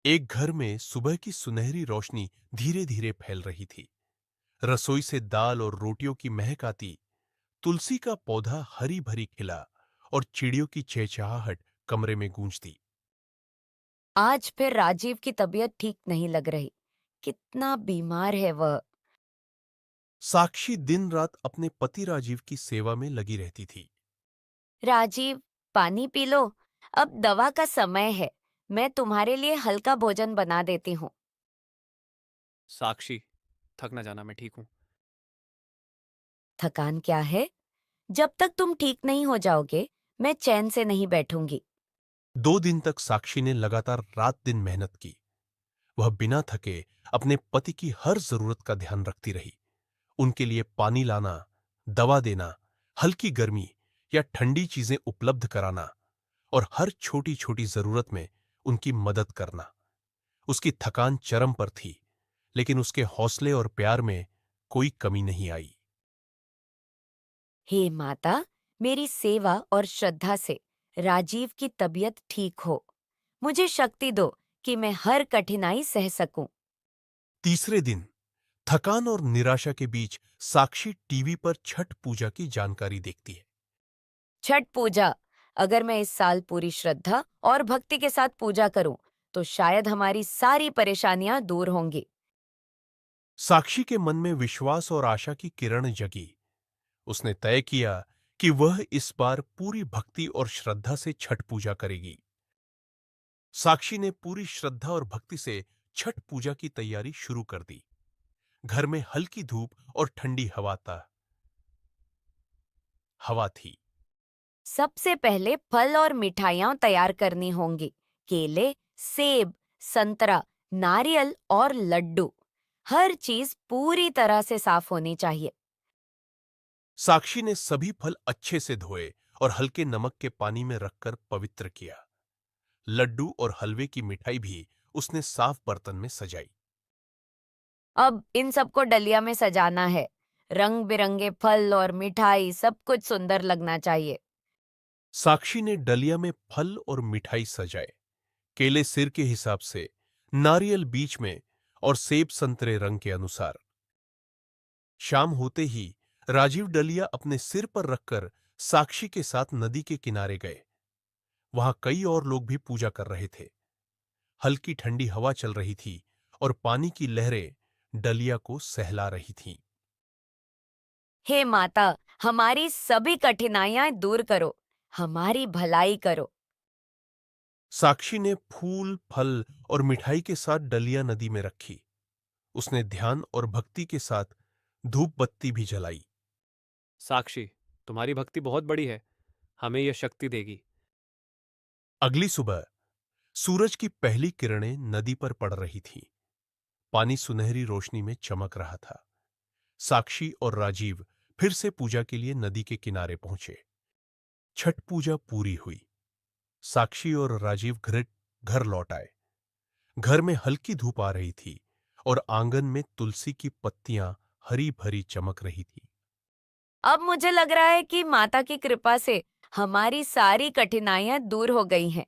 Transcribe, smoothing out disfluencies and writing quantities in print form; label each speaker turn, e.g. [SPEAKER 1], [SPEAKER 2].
[SPEAKER 1] एक घर में सुबह की सुनहरी रोशनी धीरे धीरे फैल रही थी। रसोई से दाल और रोटियों की महक आती। तुलसी का पौधा हरी भरी खिला और चिड़ियों की चहचहाहट कमरे में गूंजती।
[SPEAKER 2] आज फिर राजीव की तबीयत ठीक नहीं लग रही। कितना बीमार है वह।
[SPEAKER 1] साक्षी दिन रात अपने पति राजीव की सेवा में लगी रहती थी।
[SPEAKER 2] राजीव, पानी पी लो। अब दवा का समय है। मैं तुम्हारे लिए हल्का भोजन बना देती हूँ।
[SPEAKER 3] साक्षी, थक ना जाना, मैं ठीक हूँ।
[SPEAKER 2] थकान क्या है? जब तक तुम ठीक नहीं हो जाओगे, मैं चैन से नहीं बैठूंगी।
[SPEAKER 1] 2 दिन तक साक्षी ने लगातार रात दिन मेहनत की। वह बिना थके अपने पति की हर जरूरत का ध्यान रखती रही। उनके लिए पानी लाना, दवा देना, हल्की गर्मी या ठंडी चीजें उपलब्ध कराना और हर छोटी छोटी जरूरत में उनकी मदद करना। उसकी थकान चरम पर थी, लेकिन उसके हौसले और प्यार में कोई कमी नहीं आई।
[SPEAKER 2] हे माता, मेरी सेवा और श्रद्धा से राजीव की तबीयत ठीक हो। मुझे शक्ति दो कि मैं हर कठिनाई सह सकूं।
[SPEAKER 1] तीसरे दिन थकान और निराशा के बीच साक्षी टीवी पर छठ पूजा की जानकारी देखती है।
[SPEAKER 2] छठ पूजा। अगर मैं इस साल पूरी श्रद्धा और भक्ति के साथ पूजा करूं, तो शायद हमारी सारी परेशानियां दूर होंगी।
[SPEAKER 1] साक्षी के मन में विश्वास और आशा की किरण जगी। उसने तय किया कि वह इस बार पूरी भक्ति और श्रद्धा से छठ पूजा करेगी। साक्षी ने पूरी श्रद्धा और भक्ति से छठ पूजा की तैयारी शुरू कर दी। घर में हल्की धूप और ठंडी हवा थी।
[SPEAKER 2] सबसे पहले फल और मिठाइयां तैयार करनी होंगी। केले, सेब, संतरा, नारियल और लड्डू। हर चीज पूरी तरह से साफ होनी चाहिए।
[SPEAKER 1] साक्षी ने सभी फल अच्छे से धोए और हल्के नमक के पानी में रखकर पवित्र किया। लड्डू और हलवे की मिठाई भी उसने साफ बर्तन में सजाई।
[SPEAKER 2] अब इन सबको डलिया में सजाना है। रंग बिरंगे फल और मिठाई, सब कुछ सुंदर लगना चाहिए।
[SPEAKER 1] साक्षी ने डलिया में फल और मिठाई सजाए। केले सिर के हिसाब से, नारियल बीच में और सेब संतरे रंग के अनुसार। शाम होते ही राजीव डलिया अपने सिर पर रखकर साक्षी के साथ नदी के किनारे गए। वहां कई और लोग भी पूजा कर रहे थे। हल्की ठंडी हवा चल रही थी और पानी की लहरें डलिया को सहला रही थीं।
[SPEAKER 2] हे माता, हमारी सभी कठिनाइयां दूर करो। हमारी भलाई करो।
[SPEAKER 1] साक्षी ने फूल, फल और मिठाई के साथ डलिया नदी में रखी। उसने ध्यान और भक्ति के साथ धूप बत्ती भी जलाई।
[SPEAKER 3] साक्षी, तुम्हारी भक्ति बहुत बड़ी है, हमें यह शक्ति देगी।
[SPEAKER 1] अगली सुबह सूरज की पहली किरणें नदी पर पड़ रही थीं। पानी सुनहरी रोशनी में चमक रहा था। साक्षी और राजीव फिर से पूजा के लिए नदी के किनारे पहुंचे। छठ पूजा पूरी हुई। साक्षी और राजीव घर लौट आए। घर में हल्की धूप आ रही थी और आंगन में तुलसी की पत्तियां हरी भरी चमक रही थी।
[SPEAKER 2] अब मुझे लग रहा है कि माता की कृपा से हमारी सारी कठिनाइयां दूर हो गई हैं।